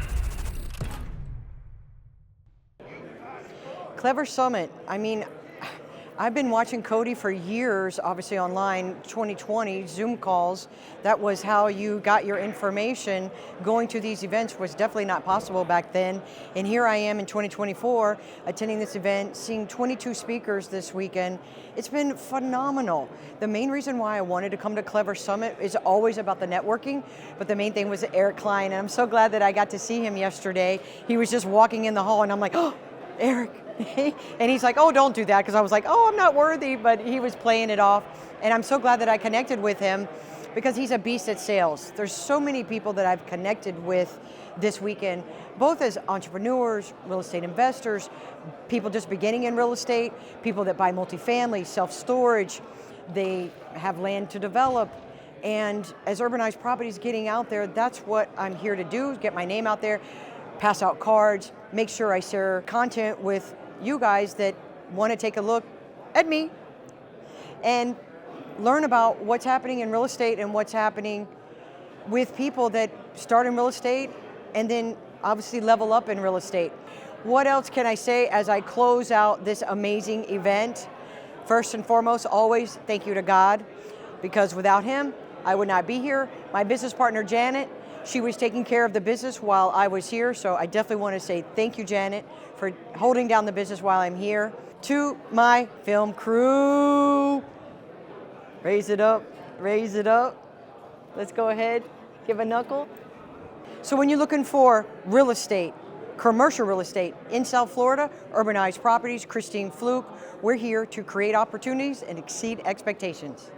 Clever Summit. I mean, I've been watching Cody for years, obviously online, 2020, Zoom calls. That was how you got your information. Going to these events was definitely not possible back then. And here I am in 2024, attending this event, seeing 22 speakers this weekend. It's been phenomenal. The main reason why I wanted to come to Clever Summit is always about the networking, but the main thing was Eric Klein, and I'm so glad that I got to see him yesterday. He was just walking in the hall, and I'm like, oh, Eric. And he's like, oh, don't do that, because I was like, oh, I'm not worthy, but he was playing it off. And I'm so glad that I connected with him because he's a beast at sales. There's so many people that I've connected with this weekend, both as entrepreneurs, real estate investors, people just beginning in real estate, people that buy multifamily, self-storage, they have land to develop. And as Urbanize Properties getting out there, that's what I'm here to do, get my name out there, pass out cards, make sure I share content with you guys that want to take a look at me and learn about what's happening in real estate and what's happening with people that start in real estate and then obviously level up in real estate. What else can I say as I close out this amazing event? First and foremost, always thank you to God, because without him, I would not be here. My business partner, Janet, she was taking care of the business while I was here, so I definitely want to say thank you, Janet, for holding down the business while I'm here. To my film crew, raise it up, raise it up. Let's go ahead, give a knuckle. So when you're looking for real estate, commercial real estate in South Florida, Urbanize Properties, Kristine Flook, we're here to create opportunities and exceed expectations.